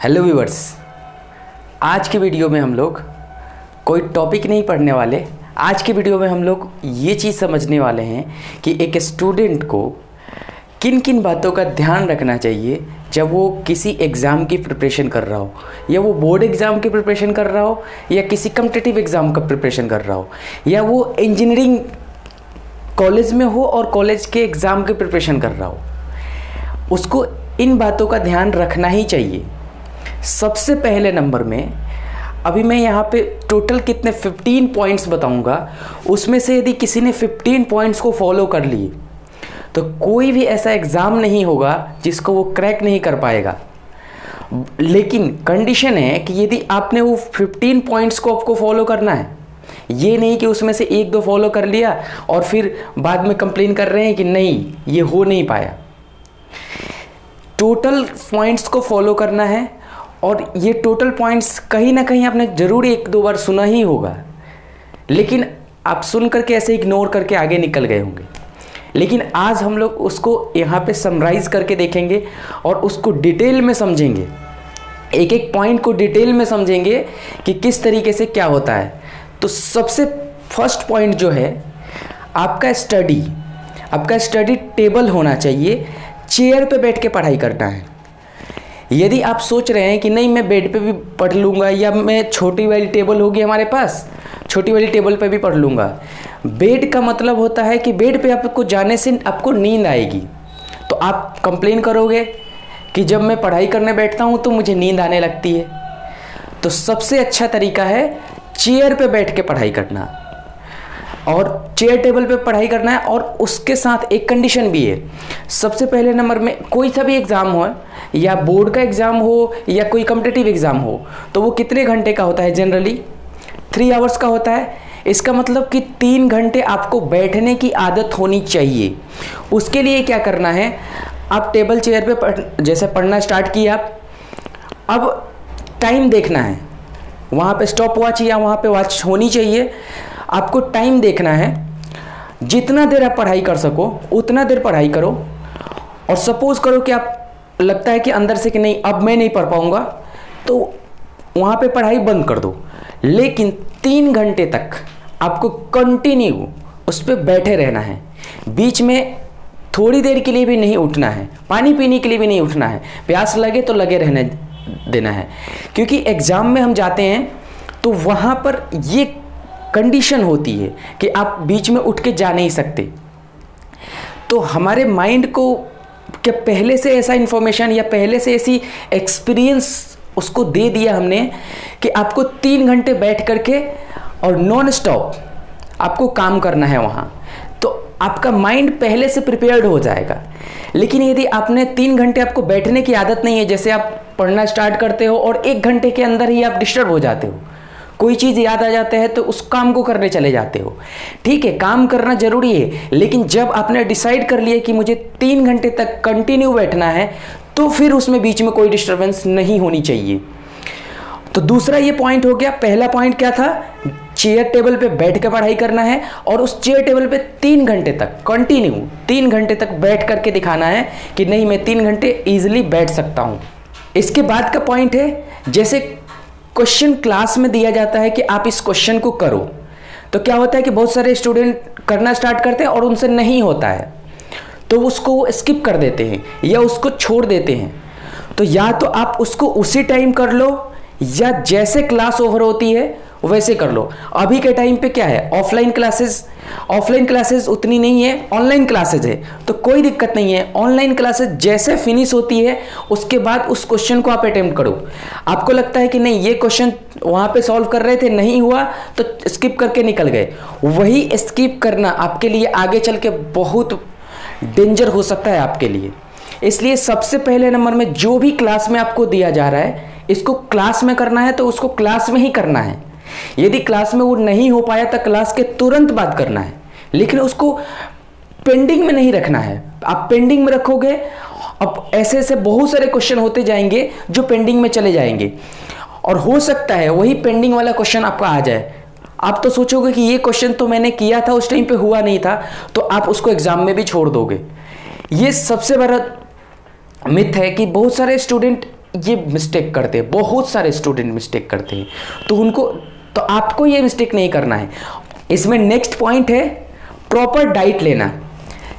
Hello viewers, आज की video में हम लोग कोई टॉपिक नहीं पढ़ने वाले। आज की वीडियो में हम लोग ये चीज़ समझने वाले हैं कि एक स्टूडेंट को किन किन बातों का ध्यान रखना चाहिए जब वो किसी एग्ज़ाम की प्रिपरेशन कर रहा हो, या वो बोर्ड एग्ज़ाम की प्रिपरेशन कर रहा हो, या किसी कॉम्पिटिटिव एग्ज़ाम का प्रिपरेशन कर रहा हो, या वो इंजीनियरिंग कॉलेज में हो और कॉलेज के एग्ज़ाम की प्रिपरेशन कर रहा हो। उसको इन बातों का ध्यान रखना ही चाहिए। सबसे पहले नंबर में अभी मैं यहाँ पे टोटल कितने 15 पॉइंट्स बताऊँगा। उसमें से यदि किसी ने 15 पॉइंट्स को फॉलो कर लिए तो कोई भी ऐसा एग्ज़ाम नहीं होगा जिसको वो क्रैक नहीं कर पाएगा। लेकिन कंडीशन है कि यदि आपने वो 15 पॉइंट्स को आपको फॉलो करना है, ये नहीं कि उसमें से एक दो फॉलो कर लिया और फिर बाद में कंप्लेन कर रहे हैं कि नहीं ये हो नहीं पाया। टोटल पॉइंट्स को फॉलो करना है, और ये टोटल पॉइंट्स कहीं ना कहीं आपने ज़रूर एक दो बार सुना ही होगा, लेकिन आप सुन करके ऐसे इग्नोर करके आगे निकल गए होंगे। लेकिन आज हम लोग उसको यहाँ पे समराइज़ करके देखेंगे और उसको डिटेल में समझेंगे, एक एक पॉइंट को डिटेल में समझेंगे कि किस तरीके से क्या होता है। तो सबसे फर्स्ट पॉइंट जो है आपका स्टडी टेबल होना चाहिए। चेयर पे बैठ के पढ़ाई करना है। यदि आप सोच रहे हैं कि नहीं मैं बेड पे भी पढ़ लूँगा, या मैं छोटी वाली टेबल होगी हमारे पास, छोटी वाली टेबल पे भी पढ़ लूँगा। बेड का मतलब होता है कि बेड पे आपको जाने से आपको नींद आएगी, तो आप कंप्लेन करोगे कि जब मैं पढ़ाई करने बैठता हूँ तो मुझे नींद आने लगती है। तो सबसे अच्छा तरीका है चेयर पे बैठ के पढ़ाई करना, और चेयर टेबल पे पढ़ाई करना है। और उसके साथ एक कंडीशन भी है। सबसे पहले नंबर में कोई सा भी एग्ज़ाम हो, या बोर्ड का एग्ज़ाम हो या कोई कॉम्पिटिटिव एग्ज़ाम हो, तो वो कितने घंटे का होता है? जनरली 3 आवर्स का होता है। इसका मतलब कि 3 घंटे आपको बैठने की आदत होनी चाहिए। उसके लिए क्या करना है, आप टेबल चेयर पे जैसे पढ़ना स्टार्ट किया, अब टाइम देखना है। वहाँ पे स्टॉप वॉच या वहाँ पे वॉच होनी चाहिए। आपको टाइम देखना है, जितना देर आप पढ़ाई कर सको उतना देर पढ़ाई करो। और सपोज करो कि आप लगता है कि अंदर से कि नहीं अब मैं नहीं पढ़ पाऊँगा, तो वहाँ पे पढ़ाई बंद कर दो। लेकिन 3 घंटे तक आपको कंटिन्यू उस पर बैठे रहना है। बीच में थोड़ी देर के लिए भी नहीं उठना है, पानी पीने के लिए भी नहीं उठना है। प्यास लगे तो लगे रहने देना है, क्योंकि एग्ज़ाम में हम जाते हैं तो वहाँ पर ये कंडीशन होती है कि आप बीच में उठ के जा नहीं सकते। तो हमारे माइंड को क्या पहले से ऐसा इन्फॉर्मेशन या पहले से ऐसी एक्सपीरियंस उसको दे दिया हमने कि आपको 3 घंटे बैठ करके और नॉन स्टॉप आपको काम करना है वहाँ, तो आपका माइंड पहले से प्रिपेयर्ड हो जाएगा। लेकिन यदि आपने 3 घंटे आपको बैठने की आदत नहीं है, जैसे आप पढ़ना स्टार्ट करते हो और 1 घंटे के अंदर ही आप डिस्टर्ब हो जाते हो, कोई चीज़ याद आ जाते हैं तो उस काम को करने चले जाते हो। ठीक है, काम करना ज़रूरी है, लेकिन जब आपने डिसाइड कर लिया कि मुझे 3 घंटे तक कंटिन्यू बैठना है, तो फिर उसमें बीच में कोई डिस्टर्बेंस नहीं होनी चाहिए। तो दूसरा ये पॉइंट हो गया। पहला पॉइंट क्या था? चेयर टेबल पे बैठ के पढ़ाई करना है, और उस चेयर टेबल पे 3 घंटे तक कंटिन्यू 3 घंटे तक बैठ करके दिखाना है कि नहीं मैं 3 घंटे ईजिली बैठ सकता हूँ। इसके बाद का पॉइंट है, जैसे क्वेश्चन क्लास में दिया जाता है कि आप इस क्वेश्चन को करो, तो क्या होता है कि बहुत सारे स्टूडेंट करना स्टार्ट करते हैं और उनसे नहीं होता है, तो उसको स्किप कर देते हैं या उसको छोड़ देते हैं। तो या तो आप उसको उसी टाइम कर लो, या जैसे क्लास ओवर होती है वैसे कर लो। अभी के टाइम पे क्या है, ऑफलाइन क्लासेस उतनी नहीं है, ऑनलाइन क्लासेस है, तो कोई दिक्कत नहीं है। ऑनलाइन क्लासेस जैसे फिनिश होती है उसके बाद उस क्वेश्चन को आप अटेम्प्ट करो। आपको लगता है कि नहीं ये क्वेश्चन वहाँ पे सॉल्व कर रहे थे, नहीं हुआ तो स्किप करके निकल गए, वही स्किप करना आपके लिए आगे चल के बहुत डेंजर हो सकता है आपके लिए। इसलिए सबसे पहले नंबर में जो भी क्लास में आपको दिया जा रहा है, इसको क्लास में करना है तो उसको क्लास में ही करना है। यदि क्लास में वो नहीं हो पाया तो क्लास के तुरंत बाद करना है, लेकिन उसको पेंडिंग में नहीं रखना है। आप पेंडिंग में रखोगे, अब ऐसे ऐसे बहुत सारे क्वेश्चन होते जाएंगे जो पेंडिंग में चले जाएंगे, और हो सकता है वही पेंडिंग वाला क्वेश्चन आपका आ जाए। आप तो सोचोगे कि ये क्वेश्चन तो मैंने किया था, उस टाइम पे हुआ नहीं था, तो आप उसको एग्जाम में भी छोड़ दोगे। ये सबसे बड़ा मिथ है कि बहुत सारे स्टूडेंट ये मिस्टेक करते हैं, बहुत सारे स्टूडेंट मिस्टेक करते हैं। तो आपको ये मिस्टेक नहीं करना है। इसमें नेक्स्ट पॉइंट है प्रॉपर डाइट लेना।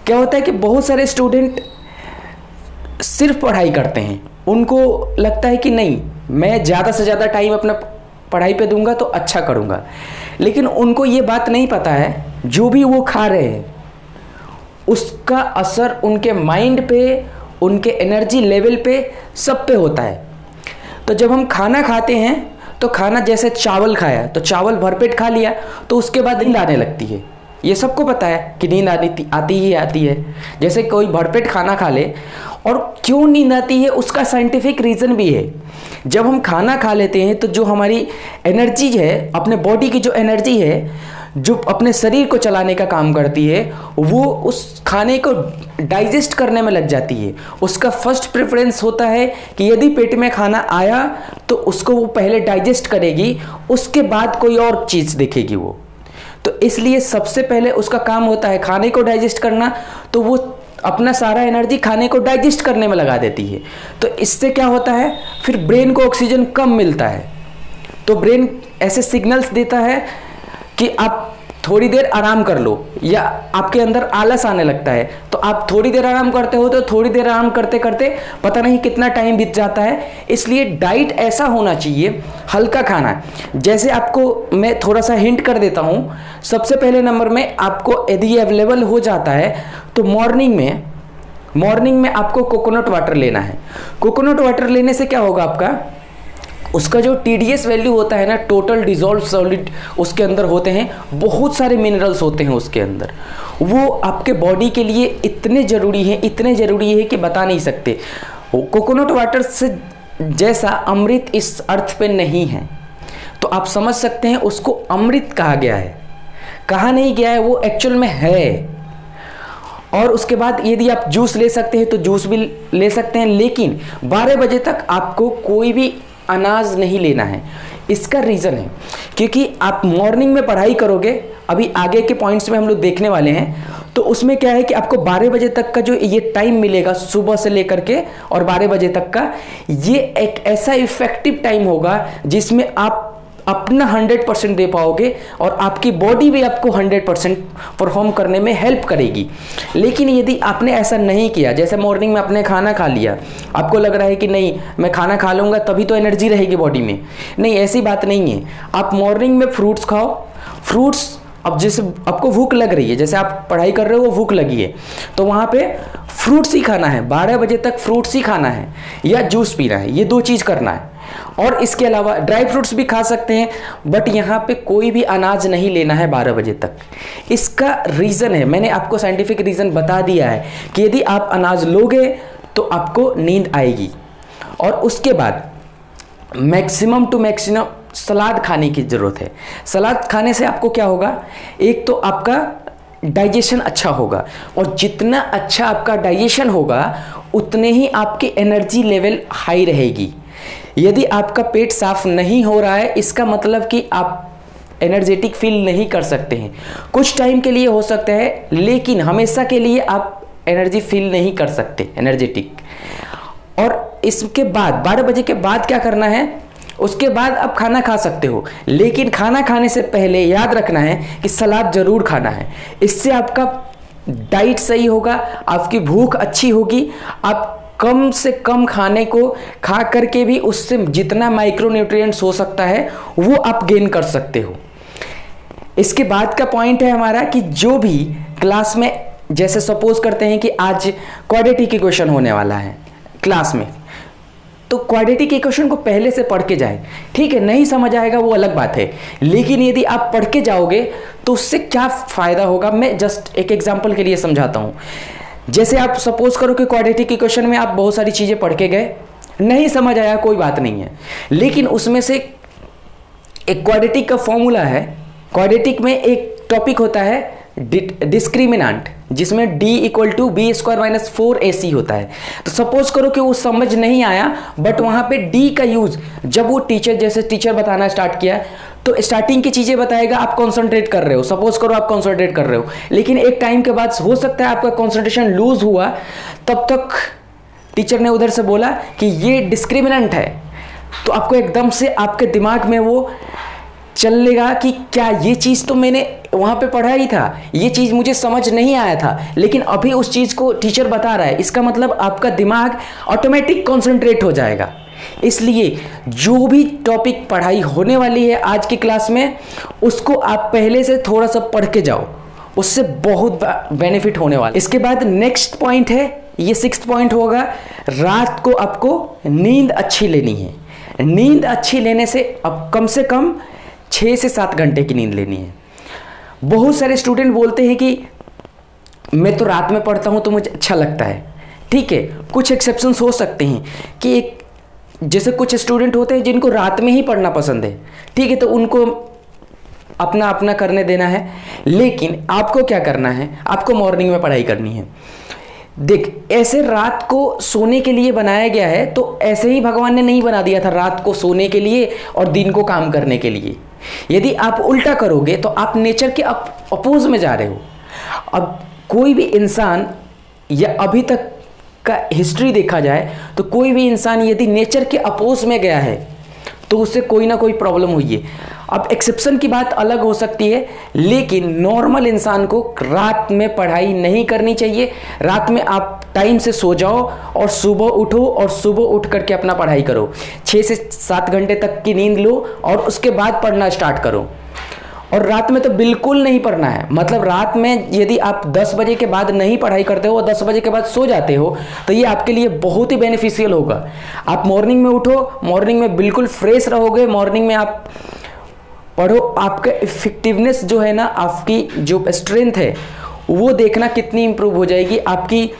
क्या होता है कि बहुत सारे स्टूडेंट सिर्फ पढ़ाई करते हैं, उनको लगता है कि नहीं मैं ज़्यादा से ज़्यादा टाइम अपना पढ़ाई पे दूंगा तो अच्छा करूंगा, लेकिन उनको ये बात नहीं पता है जो भी वो खा रहे हैं उसका असर उनके माइंड पे, उनके एनर्जी लेवल पे, सब पे होता है। तो जब हम खाना खाते हैं तो खाना जैसे चावल खाया तो चावल भरपेट खा लिया तो उसके बाद नींद आने लगती है। ये सबको पता है कि नींद आती है। जैसे कोई भरपेट खाना खा ले, और क्यों नींद आती है उसका साइंटिफिक रीज़न भी है। जब हम खाना खा लेते हैं तो जो हमारी एनर्जी है, अपने बॉडी की जो एनर्जी है जो अपने शरीर को चलाने का काम करती है, वो उस खाने को डाइजेस्ट करने में लग जाती है। उसका फर्स्ट प्रेफरेंस होता है कि यदि पेट में खाना आया तो उसको वो पहले डाइजेस्ट करेगी, उसके बाद कोई और चीज़ देखेगी वो। तो इसलिए सबसे पहले उसका काम होता है खाने को डाइजेस्ट करना, तो वो अपना सारा एनर्जी खाने को डाइजेस्ट करने में लगा देती है। तो इससे क्या होता है, फिर ब्रेन को ऑक्सीजन कम मिलता है, तो ब्रेन ऐसे सिग्नल्स देता है कि आप थोड़ी देर आराम कर लो, या आपके अंदर आलस आने लगता है तो आप थोड़ी देर आराम करते हो, तो थोड़ी देर आराम करते करते पता नहीं कितना टाइम बीत जाता है। इसलिए डाइट ऐसा होना चाहिए, हल्का खाना। जैसे आपको मैं थोड़ा सा हिंट कर देता हूँ। सबसे पहले नंबर में आपको यदि अवेलेबल हो जाता है तो मॉर्निंग में आपको कोकोनट वाटर लेना है। कोकोनट वाटर लेने से क्या होगा, आपका उसका जो TDS वैल्यू होता है ना, टोटल डिजॉल्व सॉलिड, उसके अंदर होते हैं बहुत सारे मिनरल्स होते हैं उसके अंदर। वो आपके बॉडी के लिए इतने ज़रूरी है कि बता नहीं सकते। कोकोनट वाटर से जैसा अमृत इस अर्थ पे नहीं है, तो आप समझ सकते हैं उसको अमृत कहा गया है, कहा नहीं गया है, वो एक्चुअल में है। और उसके बाद यदि आप जूस ले सकते हैं तो जूस भी ले सकते हैं, लेकिन 12 बजे तक आपको कोई भी अनाज नहीं लेना है। इसका रीज़न है क्योंकि आप मॉर्निंग में पढ़ाई करोगे, अभी आगे के पॉइंट्स में हम लोग देखने वाले हैं, तो उसमें क्या है कि आपको 12 बजे तक का जो ये टाइम मिलेगा सुबह से लेकर के और 12 बजे तक का, ये एक ऐसा इफेक्टिव टाइम होगा जिसमें आप अपना 100% दे पाओगे और आपकी बॉडी भी आपको 100% परफॉर्म करने में हेल्प करेगी। लेकिन यदि आपने ऐसा नहीं किया, जैसे मॉर्निंग में आपने खाना खा लिया, आपको लग रहा है कि नहीं मैं खाना खा लूँगा तभी तो एनर्जी रहेगी बॉडी में, नहीं ऐसी बात नहीं है। आप मॉर्निंग में फ्रूट्स खाओ। फ्रूट्स, अब जैसे आपको भूख लग रही है, जैसे आप पढ़ाई कर रहे हो, वो भूख लगी है, तो वहाँ पे फ्रूट्स ही खाना है, 12 बजे तक फ्रूट्स ही खाना है या जूस पीना है, ये 2 चीज़ करना है। और इसके अलावा ड्राई फ्रूट्स भी खा सकते हैं, बट यहाँ पे कोई भी अनाज नहीं लेना है 12 बजे तक। इसका रीज़न है, मैंने आपको साइंटिफिक रीज़न बता दिया है कि यदि आप अनाज लोगे तो आपको नींद आएगी। और उसके बाद मैक्सिमम टू मैक्सिमम सलाद खाने की ज़रूरत है। सलाद खाने से आपको क्या होगा, एक तो आपका डाइजेशन अच्छा होगा, और जितना अच्छा आपका डाइजेशन होगा उतने ही आपकी एनर्जी लेवल हाई रहेगी। यदि आपका पेट साफ नहीं हो रहा है, इसका मतलब कि आप एनर्जेटिक फील नहीं कर सकते हैं। कुछ टाइम के लिए हो सकता है, लेकिन हमेशा के लिए आप एनर्जी फील नहीं कर सकते एनर्जेटिक। और इसके बाद 12 बजे के बाद क्या करना है, उसके बाद आप खाना खा सकते हो, लेकिन खाना खाने से पहले याद रखना है कि सलाद जरूर खाना है। इससे आपका डाइट सही होगा, आपकी भूख अच्छी होगी, आप कम से कम खाने को खा करके भी उससे जितना माइक्रोन्यूट्रिएंट्स हो सकता है वो आप गेन कर सकते हो। इसके बाद का पॉइंट है हमारा कि जो भी क्लास में, जैसे सपोज करते हैं कि आज क्वाड्रेटिक इक्वेशन होने वाला है क्लास में, तो क्वाड्रेटिक इक्वेशन को पहले से पढ़ के जाए, ठीक है, नहीं समझ आएगा वो अलग बात है, लेकिन यदि आप पढ़ के जाओगे तो उससे क्या फ़ायदा होगा, मैं जस्ट एक एग्जांपल के लिए समझाता हूँ। जैसे आप सपोज करो कि क्वाड्रेटिक इक्वेशन में आप बहुत सारी चीज़ें पढ़ के गए, नहीं समझ आया, कोई बात नहीं है, लेकिन उसमें से एक क्वाड्रेटिक का फॉर्मूला है। क्वाड्रेटिक में एक टॉपिक होता है डिस्क्रिमिनेंट, जिसमें d = b² - 4ac होता है। तो सपोज करो कि वो समझ नहीं आया, बट वहाँ पे d का यूज़ जब वो टीचर बताना स्टार्ट किया तो स्टार्टिंग की चीज़ें बताएगा, आप कॉन्सेंट्रेट कर रहे हो, सपोज करो आप कॉन्सेंट्रेट कर रहे हो, लेकिन एक टाइम के बाद हो सकता है आपका कॉन्सेंट्रेशन लूज हुआ, तब तक टीचर ने उधर से बोला कि ये डिस्क्रिमिनेंट है, तो आपको एकदम से आपके दिमाग में वो चलेगा कि क्या ये चीज़ तो मैंने वहाँ पे पढ़ा ही था, ये चीज़ मुझे समझ नहीं आया था, लेकिन अभी उस चीज़ को टीचर बता रहा है, इसका मतलब आपका दिमाग ऑटोमेटिक कॉन्सेंट्रेट हो जाएगा। इसलिए जो भी टॉपिक पढ़ाई होने वाली है आज की क्लास में, उसको आप पहले से थोड़ा सा पढ़ के जाओ, उससे बहुत बेनिफिट होने वाला है। इसके बाद नेक्स्ट पॉइंट है, ये 6th पॉइंट होगा, रात को आपको नींद अच्छी लेनी है। नींद अच्छी लेने से अब कम से कम 6 से 7 घंटे की नींद लेनी है। बहुत सारे स्टूडेंट बोलते हैं कि मैं तो रात में पढ़ता हूं तो मुझे अच्छा लगता है। ठीक है, कुछ एक्सेप्शंस हो सकते हैं कि जैसे कुछ स्टूडेंट होते हैं जिनको रात में ही पढ़ना पसंद है, ठीक है, तो उनको अपना अपना करने देना है, लेकिन आपको क्या करना है, आपको मॉर्निंग में पढ़ाई करनी है। देख, ऐसे रात को सोने के लिए बनाया गया है, तो ऐसे ही भगवान ने नहीं बना दिया था रात को सोने के लिए और दिन को काम करने के लिए। यदि आप उल्टा करोगे तो आप नेचर के अपोज में जा रहे हो। अब कोई भी इंसान, या अभी तक का हिस्ट्री देखा जाए तो कोई भी इंसान यदि नेचर के अपोज में गया है तो उससे कोई ना कोई प्रॉब्लम हुई है। अब एक्सेप्शन की बात अलग हो सकती है, लेकिन नॉर्मल इंसान को रात में पढ़ाई नहीं करनी चाहिए। रात में आप टाइम से सो जाओ और सुबह उठो, और सुबह उठ करके अपना पढ़ाई करो। 6 से 7 घंटे तक की नींद लो और उसके बाद पढ़ना स्टार्ट करो। और रात में तो बिल्कुल नहीं पढ़ना है। मतलब रात में यदि आप 10 बजे के बाद नहीं पढ़ाई करते हो और 10 बजे के बाद सो जाते हो, तो ये आपके लिए बहुत ही बेनिफिशियल होगा। आप मॉर्निंग में उठो, मॉर्निंग में बिल्कुल फ्रेश रहोगे, मॉर्निंग में आप पढ़ो, आपका इफेक्टिवनेस जो है ना, आपकी जो स्ट्रेंथ है वो देखना कितनी इंप्रूव हो जाएगी, आपकी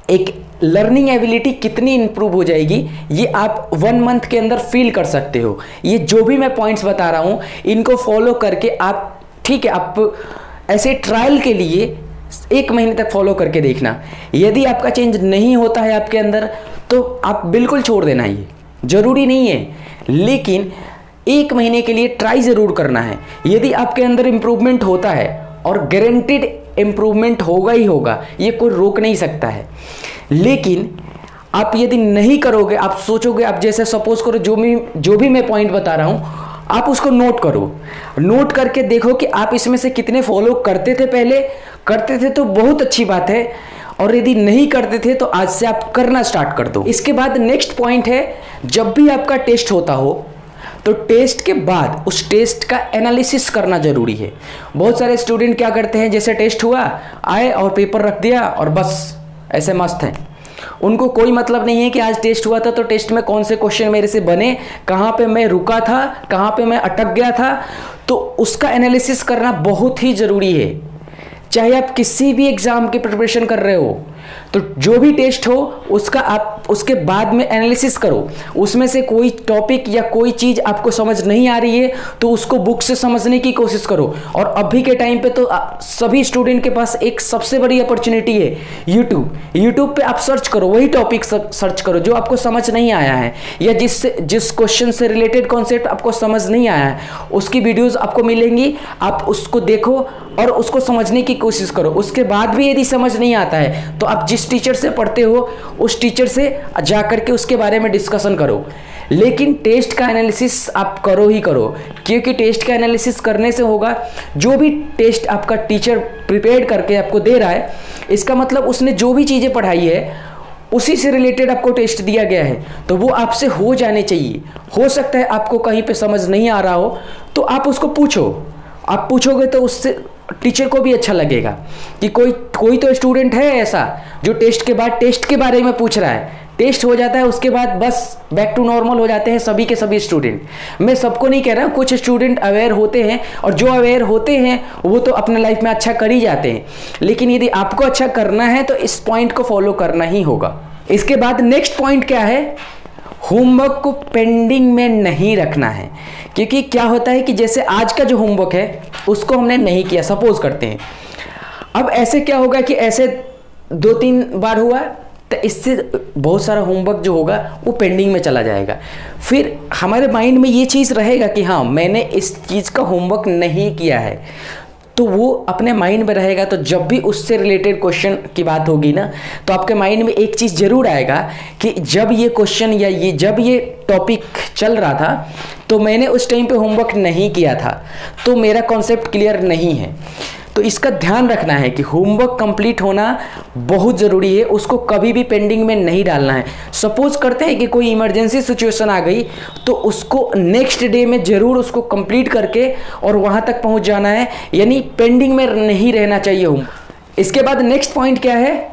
एक लर्निंग एबिलिटी कितनी इंप्रूव हो जाएगी, ये आप 1 मंथ के अंदर फील कर सकते हो। ये जो भी मैं पॉइंट्स बता रहा हूँ, इनको फॉलो करके आप, ठीक है, आप ऐसे ट्रायल के लिए 1 महीने तक फॉलो करके देखना। यदि आपका चेंज नहीं होता है आपके अंदर, तो आप बिल्कुल छोड़ देना, ये जरूरी नहीं है, लेकिन 1 महीने के लिए ट्राई जरूर करना है। यदि आपके अंदर इंप्रूवमेंट होता है, और गारंटीड इंप्रूवमेंट होगा ही होगा, ये कोई रोक नहीं सकता है। लेकिन आप यदि नहीं करोगे, आप सोचोगे, आप जैसे सपोज करो जो भी मैं पॉइंट बता रहा हूं, आप उसको नोट करो, नोट करके देखो कि आप इसमें से कितने फॉलो करते थे। पहले करते थे तो बहुत अच्छी बात है, और यदि नहीं करते थे तो आज से आप करना स्टार्ट कर दो। इसके बाद नेक्स्ट पॉइंट है, जब भी आपका टेस्ट होता हो तो टेस्ट के बाद उस टेस्ट का एनालिसिस करना जरूरी है। बहुत सारे स्टूडेंट क्या करते हैं, जैसे टेस्ट हुआ, आए और पेपर रख दिया और बस ऐसे मस्त हैं। उनको कोई मतलब नहीं है कि आज टेस्ट हुआ था तो टेस्ट में कौन से क्वेश्चन मेरे से बने, कहाँ पे मैं रुका था, कहाँ पे मैं अटक गया था। तो उसका एनालिसिस करना बहुत ही ज़रूरी है। चाहे आप किसी भी एग्ज़ाम की प्रिपरेशन कर रहे हो, तो जो भी टेस्ट हो उसका आप उसके बाद में एनालिसिस करो। उसमें से कोई टॉपिक या कोई चीज़ आपको समझ नहीं आ रही है तो उसको बुक से समझने की कोशिश करो। और अभी के टाइम पे तो सभी स्टूडेंट के पास एक सबसे बड़ी अपॉर्चुनिटी है, यूट्यूब पे आप सर्च करो, वही टॉपिक सर्च करो जो आपको समझ नहीं आया है, या जिस क्वेश्चन से रिलेटेड कॉन्सेप्ट आपको समझ नहीं आया है, उसकी वीडियोज़ आपको मिलेंगी। आप उसको देखो और उसको समझने की कोशिश करो। उसके बाद भी यदि समझ नहीं आता है तो आप जिस टीचर से पढ़ते हो उस टीचर से जा करके उसके बारे में डिस्कशन करो। लेकिन टेस्ट का एनालिसिस आप करो ही करो, क्योंकि टेस्ट का एनालिसिस करने से होगा, जो भी टेस्ट आपका टीचर प्रिपेयर करके आपको दे रहा है, इसका मतलब उसने जो भी चीज़ें पढ़ाई है उसी से रिलेटेड आपको टेस्ट दिया गया है, तो वो आपसे हो जाने चाहिए। हो सकता है आपको कहीं पे समझ नहीं आ रहा हो तो आप उसको पूछो। आप पूछोगे तो उससे टीचर को भी अच्छा लगेगा कि कोई तो स्टूडेंट है ऐसा जो टेस्ट के बाद टेस्ट के बारे में पूछ रहा है। टेस्ट हो जाता है उसके बाद बस बैक टू नॉर्मल हो जाते हैं सभी के सभी स्टूडेंट। मैं सबको नहीं कह रहा, कुछ स्टूडेंट अवेयर होते हैं, और जो अवेयर होते हैं वो तो अपने लाइफ में अच्छा कर ही जाते हैं। लेकिन यदि आपको अच्छा करना है तो इस पॉइंट को फॉलो करना ही होगा। इसके बाद नेक्स्ट पॉइंट क्या है, होमवर्क को पेंडिंग में नहीं रखना है। क्योंकि क्या होता है कि जैसे आज का जो होमवर्क है उसको हमने नहीं किया, सपोज करते हैं, अब ऐसे क्या होगा कि ऐसे 2-3 बार हुआ तो इससे बहुत सारा होमवर्क जो होगा वो पेंडिंग में चला जाएगा। फिर हमारे माइंड में ये चीज़ रहेगा कि हाँ, मैंने इस चीज़ का होमवर्क नहीं किया है, तो वो अपने माइंड में रहेगा। तो जब भी उससे रिलेटेड क्वेश्चन की बात होगी ना, तो आपके माइंड में एक चीज़ जरूर आएगा कि जब ये क्वेश्चन या जब ये टॉपिक चल रहा था तो मैंने उस टाइम पे होमवर्क नहीं किया था, तो मेरा कॉन्सेप्ट क्लियर नहीं है। तो इसका ध्यान रखना है कि होमवर्क कंप्लीट होना बहुत ज़रूरी है, उसको कभी भी पेंडिंग में नहीं डालना है। सपोज करते हैं कि कोई इमरजेंसी सिचुएशन आ गई, तो उसको नेक्स्ट डे में ज़रूर उसको कंप्लीट करके और वहाँ तक पहुँच जाना है, यानी पेंडिंग में नहीं रहना चाहिए होमवर्क। इसके बाद नेक्स्ट पॉइंट क्या है,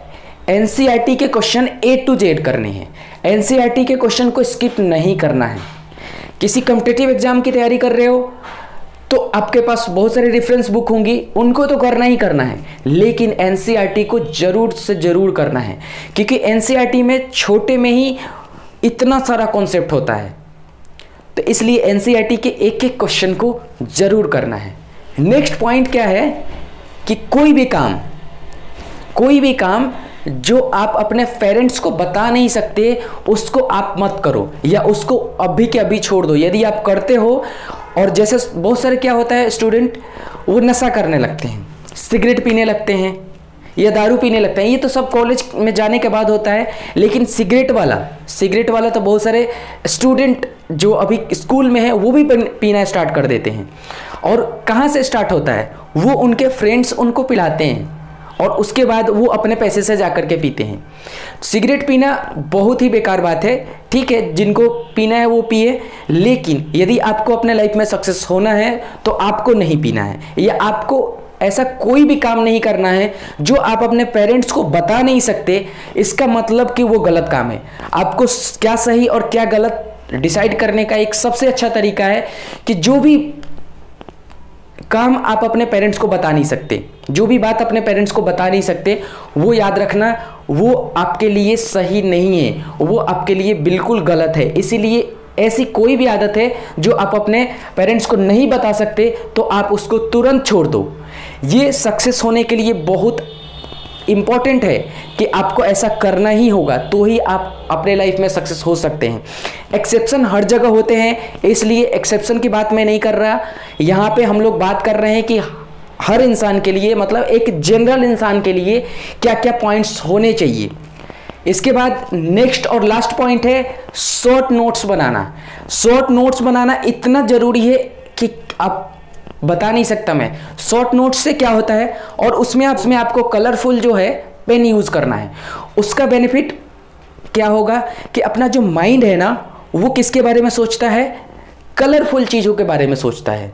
एनसीईआरटी के क्वेश्चन A to Z करने हैं। एनसीईआरटी के क्वेश्चन को स्किप नहीं करना है। किसी कॉम्पिटिटिव एग्जाम की तैयारी कर रहे हो तो आपके पास बहुत सारे रेफरेंस बुक होंगी, उनको तो करना ही करना है, लेकिन एनसीईआरटी को जरूर से जरूर करना है, क्योंकि एनसीईआरटी में छोटे में ही इतना सारा कॉन्सेप्ट होता है। तो इसलिए एनसीईआरटी के एक एक क्वेश्चन को जरूर करना है। नेक्स्ट पॉइंट क्या है कि कोई भी काम जो आप अपने पेरेंट्स को बता नहीं सकते उसको आप मत करो, या उसको अभी के अभी छोड़ दो। यदि आप करते हो, और जैसे बहुत सारे क्या होता है, स्टूडेंट वो नशा करने लगते हैं, सिगरेट पीने लगते हैं या दारू पीने लगते हैं, ये तो सब कॉलेज में जाने के बाद होता है। लेकिन सिगरेट वाला तो बहुत सारे स्टूडेंट जो अभी स्कूल में है वो भी पीना स्टार्ट कर देते हैं। और कहाँ से स्टार्ट होता है, वो उनके फ्रेंड्स उनको पिलाते हैं और उसके बाद वो अपने पैसे से जा कर के पीते हैं। सिगरेट पीना बहुत ही बेकार बात है, ठीक है, जिनको पीना है वो पिए, लेकिन यदि आपको अपने लाइफ में सक्सेस होना है तो आपको नहीं पीना है, या आपको ऐसा कोई भी काम नहीं करना है जो आप अपने पेरेंट्स को बता नहीं सकते। इसका मतलब कि वो गलत काम है। आपको क्या सही और क्या गलत डिसाइड करने का एक सबसे अच्छा तरीका है कि जो भी काम आप अपने पेरेंट्स को बता नहीं सकते, जो भी बात अपने पेरेंट्स को बता नहीं सकते, वो याद रखना वो आपके लिए सही नहीं है, वो आपके लिए बिल्कुल गलत है। इसीलिए ऐसी कोई भी आदत है जो आप अपने पेरेंट्स को नहीं बता सकते तो आप उसको तुरंत छोड़ दो। ये सक्सेस होने के लिए बहुत इम्पॉर्टेंट है कि आपको ऐसा करना ही होगा, तो ही आप अपने लाइफ में सक्सेस हो सकते हैं। एक्सेप्शन हर जगह होते हैं, इसलिए एक्सेप्शन की बात मैं नहीं कर रहा। यहाँ पे हम लोग बात कर रहे हैं कि हर इंसान के लिए, मतलब एक जनरल इंसान के लिए क्या क्या पॉइंट्स होने चाहिए। इसके बाद नेक्स्ट और लास्ट पॉइंट है शॉर्ट नोट्स बनाना। शॉर्ट नोट्स बनाना इतना ज़रूरी है कि आप बता नहीं सकता मैं। शॉर्ट नोट्स से क्या होता है, और उसमें आपको कलरफुल जो है पेन यूज़ करना है। उसका बेनिफिट क्या होगा कि अपना जो माइंड है ना, वो किसके बारे में सोचता है, कलरफुल चीज़ों के बारे में सोचता है।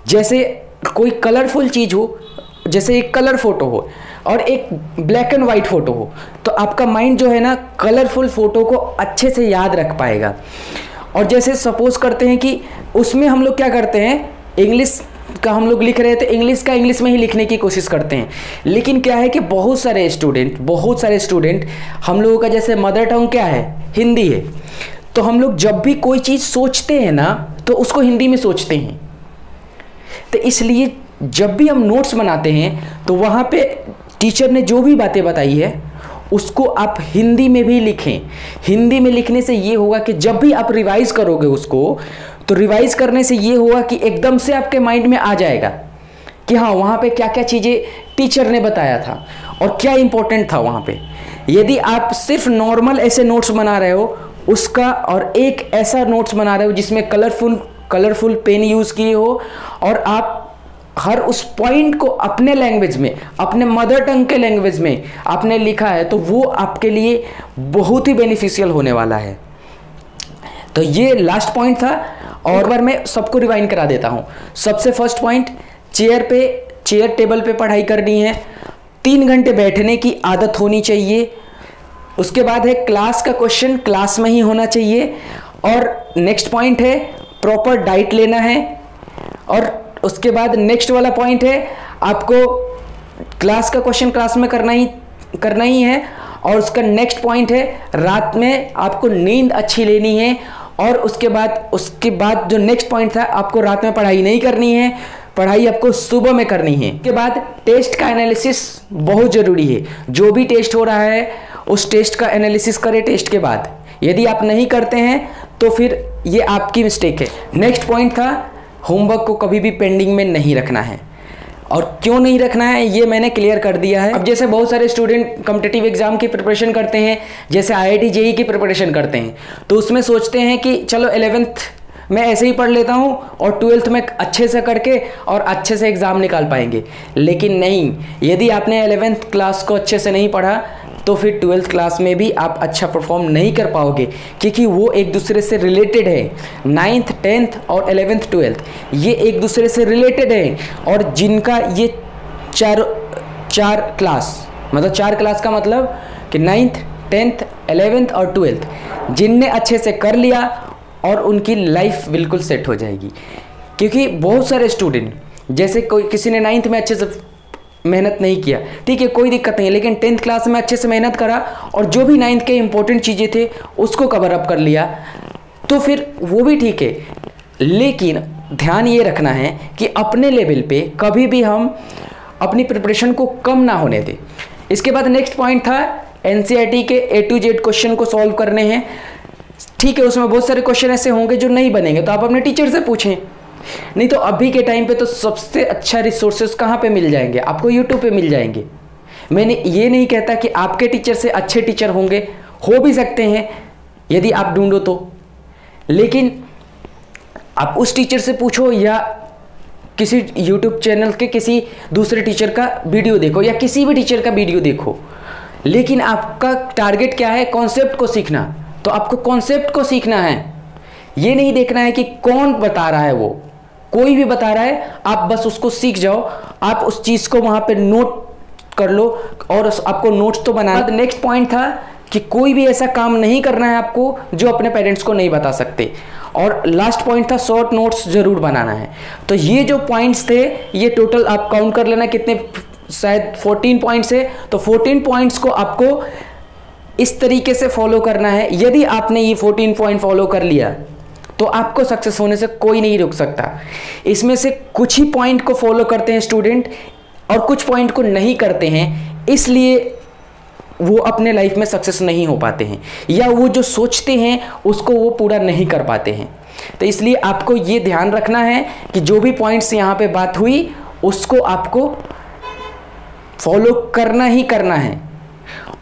जैसे कोई कलरफुल चीज़ हो, जैसे एक कलर फोटो हो और एक ब्लैक एंड वाइट फोटो हो, तो आपका माइंड जो है ना कलरफुल फोटो को अच्छे से याद रख पाएगा। और जैसे सपोज करते हैं कि उसमें हम लोग क्या करते हैं, इंग्लिश का हम लोग लिख रहे हैं तो इंग्लिश का इंग्लिश में ही लिखने की कोशिश करते हैं। लेकिन क्या है कि बहुत सारे स्टूडेंट हम लोगों का जैसे मदर टंग क्या है, हिंदी है, तो हम लोग जब भी कोई चीज़ सोचते हैं ना तो उसको हिंदी में सोचते हैं। तो इसलिए जब भी हम नोट्स बनाते हैं तो वहाँ पे टीचर ने जो भी बातें बताई है उसको आप हिंदी में भी लिखें। हिंदी में लिखने से ये होगा कि जब भी आप रिवाइज करोगे उसको, तो रिवाइज करने से ये होगा कि एकदम से आपके माइंड में आ जाएगा कि हाँ वहाँ पे क्या क्या चीज़ें टीचर ने बताया था और क्या इंपॉर्टेंट था वहाँ पे। यदि आप सिर्फ नॉर्मल ऐसे नोट्स बना रहे हो उसका, और एक ऐसा नोट्स बना रहे हो जिसमें कलरफुल पेन यूज़ किए हो, और आप हर उस पॉइंट को अपने लैंग्वेज में, अपने मदर टंग के लैंग्वेज में आपने लिखा है, तो वो आपके लिए बहुत ही बेनिफिशियल होने वाला है। तो ये लास्ट पॉइंट था, और बार मैं सबको रिवाइंड करा देता हूँ। सबसे फर्स्ट पॉइंट, चेयर टेबल पे पढ़ाई करनी है, 3 घंटे बैठने की आदत होनी चाहिए। उसके बाद है क्लास का क्वेश्चन क्लास में ही होना चाहिए। और नेक्स्ट पॉइंट है प्रॉपर डाइट लेना है। और उसके बाद नेक्स्ट वाला पॉइंट है आपको क्लास का क्वेश्चन क्लास में करना ही है। और उसका नेक्स्ट पॉइंट है रात में आपको नींद अच्छी लेनी है। और उसके बाद जो नेक्स्ट पॉइंट था, आपको रात में पढ़ाई नहीं करनी है, पढ़ाई आपको सुबह में करनी है। उसके बाद टेस्ट का एनालिसिस बहुत ज़रूरी है। जो भी टेस्ट हो रहा है उस टेस्ट का एनालिसिस करें टेस्ट के बाद। यदि आप नहीं करते हैं तो फिर ये आपकी मिस्टेक है। नेक्स्ट पॉइंट था होमवर्क को कभी भी पेंडिंग में नहीं रखना है। और क्यों नहीं रखना है ये मैंने क्लियर कर दिया है। अब जैसे बहुत सारे स्टूडेंट कॉम्पिटिटिव एग्जाम की प्रिपरेशन करते हैं, जैसे IIT JEE की प्रिपरेशन करते हैं, तो उसमें सोचते हैं कि चलो 11th मैं ऐसे ही पढ़ लेता हूँ और 12th में अच्छे से करके और अच्छे से एग्ज़ाम निकाल पाएंगे। लेकिन नहीं, यदि आपने 11th क्लास को अच्छे से नहीं पढ़ा तो फिर 12th क्लास में भी आप अच्छा परफॉर्म नहीं कर पाओगे, क्योंकि वो एक दूसरे से रिलेटेड है। 9th 10th और 11th 12th ये एक दूसरे से रिलेटेड है, और जिनका ये चार क्लास, मतलब 4 क्लास का मतलब कि 9th 10th 11th और 12th जिनने अच्छे से कर लिया और उनकी लाइफ बिल्कुल सेट हो जाएगी। क्योंकि बहुत सारे स्टूडेंट, जैसे कोई किसी ने 9th में अच्छे से मेहनत नहीं किया, ठीक है कोई दिक्कत नहीं, लेकिन 10th क्लास में अच्छे से मेहनत करा और जो भी 9th के इंपॉर्टेंट चीज़ें थे उसको कवर अप कर लिया, तो फिर वो भी ठीक है। लेकिन ध्यान ये रखना है कि अपने लेवल पे कभी भी हम अपनी प्रिपरेशन को कम ना होने दें। इसके बाद नेक्स्ट पॉइंट था NCERT के A to Z क्वेश्चन को सॉल्व करने हैं। ठीक है, उसमें बहुत सारे क्वेश्चन ऐसे होंगे जो नहीं बनेंगे, तो आप अपने टीचर से पूछें। नहीं तो अभी के टाइम पे तो सबसे अच्छा रिसोर्सेज कहाँ पे मिल जाएंगे? आपको यूट्यूब पे मिल जाएंगे। मैंने ये नहीं कहता कि आपके टीचर से अच्छे टीचर होंगे, हो भी सकते हैं यदि आप ढूंढो तो, लेकिन आप उस टीचर से पूछो या किसी यूट्यूब चैनल के किसी दूसरे टीचर का वीडियो देखो या किसी भी टीचर का वीडियो देखो। लेकिन आपका टारगेट क्या है? कॉन्सेप्ट को सीखना। तो आपको कॉन्सेप्ट को सीखना है, ये नहीं देखना है कि कौन बता रहा है। वो कोई भी बता रहा है, आप बस उसको सीख जाओ, आप उस चीज़ को वहाँ पे नोट कर लो और आपको नोट्स तो बनाना। नेक्स्ट पॉइंट था कि कोई भी ऐसा काम नहीं करना है आपको जो अपने पेरेंट्स को नहीं बता सकते। और लास्ट पॉइंट था शॉर्ट नोट्स जरूर बनाना है। तो ये जो पॉइंट्स थे ये टोटल आप काउंट कर लेना कितने, शायद 14 पॉइंट्स है। तो 14 पॉइंट्स को आपको इस तरीके से फॉलो करना है। यदि आपने ये 14 पॉइंट फॉलो कर लिया तो आपको सक्सेस होने से कोई नहीं रोक सकता। इसमें से कुछ ही पॉइंट को फॉलो करते हैं स्टूडेंट और कुछ पॉइंट को नहीं करते हैं, इसलिए वो अपने लाइफ में सक्सेस नहीं हो पाते हैं, या वो जो सोचते हैं उसको वो पूरा नहीं कर पाते हैं। तो इसलिए आपको ये ध्यान रखना है कि जो भी पॉइंट्स यहाँ पे बात हुई उसको आपको फॉलो करना ही करना है।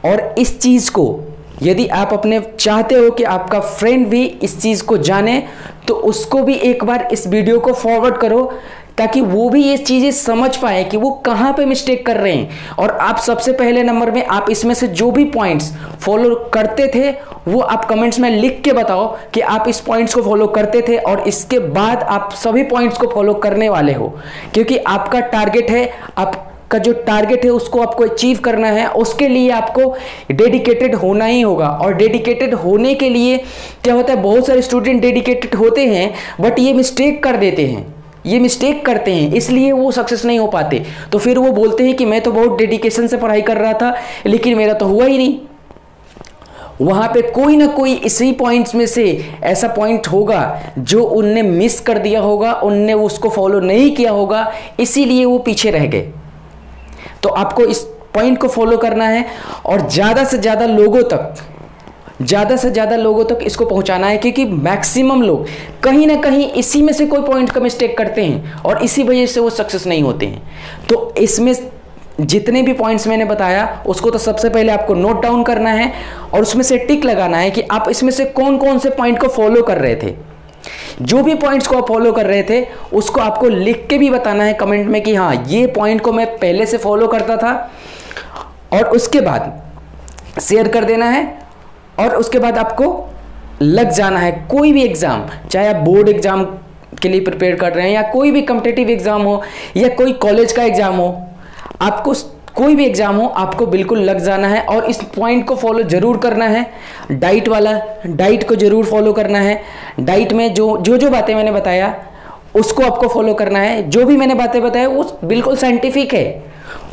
और इस चीज़ को यदि आप अपने चाहते हो कि आपका फ्रेंड भी इस चीज़ को जाने, तो उसको भी एक बार इस वीडियो को फॉरवर्ड करो ताकि वो भी ये चीज़ें समझ पाए कि वो कहाँ पे मिस्टेक कर रहे हैं। और आप सबसे पहले नंबर में आप इसमें से जो भी पॉइंट्स फॉलो करते थे वो आप कमेंट्स में लिख के बताओ कि आप इस पॉइंट्स को फॉलो करते थे और इसके बाद आप सभी पॉइंट्स को फॉलो करने वाले हो। क्योंकि आपका टारगेट है, आपका जो टारगेट है उसको आपको अचीव करना है, उसके लिए आपको डेडिकेटेड होना ही होगा। और डेडिकेटेड होने के लिए क्या होता है, बहुत सारे स्टूडेंट डेडिकेटेड होते हैं बट ये मिस्टेक कर देते हैं, ये मिस्टेक करते हैं, इसलिए वो सक्सेस नहीं हो पाते। तो फिर वो बोलते हैं कि मैं तो बहुत डेडिकेशन से पढ़ाई कर रहा था लेकिन मेरा तो हुआ ही नहीं। वहाँ पे कोई ना कोई इसी पॉइंट्स में से ऐसा पॉइंट होगा जो उनने मिस कर दिया होगा, उनने उसको फॉलो नहीं किया होगा, इसीलिए वो पीछे रह गए। तो आपको इस पॉइंट को फॉलो करना है और ज़्यादा से ज़्यादा लोगों तक इसको पहुंचाना है, क्योंकि मैक्सिमम लोग कहीं ना कहीं इसी में से कोई पॉइंट का मिस्टेक करते हैं और इसी वजह से वो सक्सेस नहीं होते हैं। तो इसमें जितने भी पॉइंट्स मैंने बताया उसको तो सबसे पहले आपको नोट डाउन करना है और उसमें से टिक लगाना है कि आप इसमें से कौन कौन से पॉइंट को फॉलो कर रहे थे। जो भी पॉइंट्स को आप फॉलो कर रहे थे उसको आपको लिख के भी बताना है कमेंट में कि हाँ ये पॉइंट को मैं पहले से फॉलो करता था, और उसके बाद शेयर कर देना है। और उसके बाद आपको लग जाना है कोई भी एग्ज़ाम, चाहे आप बोर्ड एग्ज़ाम के लिए प्रिपेयर कर रहे हैं या कोई भी कॉम्पिटिटिव एग्ज़ाम हो या कोई कॉलेज का एग्ज़ाम हो, आपको कोई भी एग्ज़ाम हो आपको बिल्कुल लग जाना है और इस पॉइंट को फॉलो ज़रूर करना है। डाइट को ज़रूर फॉलो करना है। डाइट में जो बातें मैंने बताया उसको आपको फॉलो करना है। जो भी मैंने बातें बताया वो बिल्कुल साइंटिफिक है,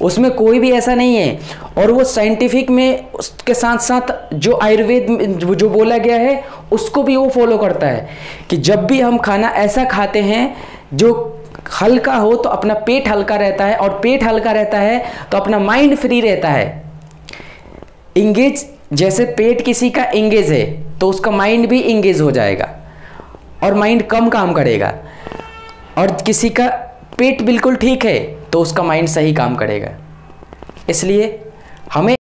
उसमें कोई भी ऐसा नहीं है। और वो साइंटिफिक में उसके साथ साथ जो आयुर्वेद में जो बोला गया है उसको भी वो फॉलो करता है कि जब भी हम खाना ऐसा खाते हैं जो हल्का हो तो अपना पेट हल्का रहता है, और पेट हल्का रहता है तो अपना माइंड फ्री रहता है। इंगेज, जैसे पेट किसी का इंगेज है तो उसका माइंड भी इंगेज हो जाएगा और माइंड कम काम करेगा। और किसी का पेट बिल्कुल ठीक है तो तो उसका माइंड सही काम करेगा। इसलिए हमें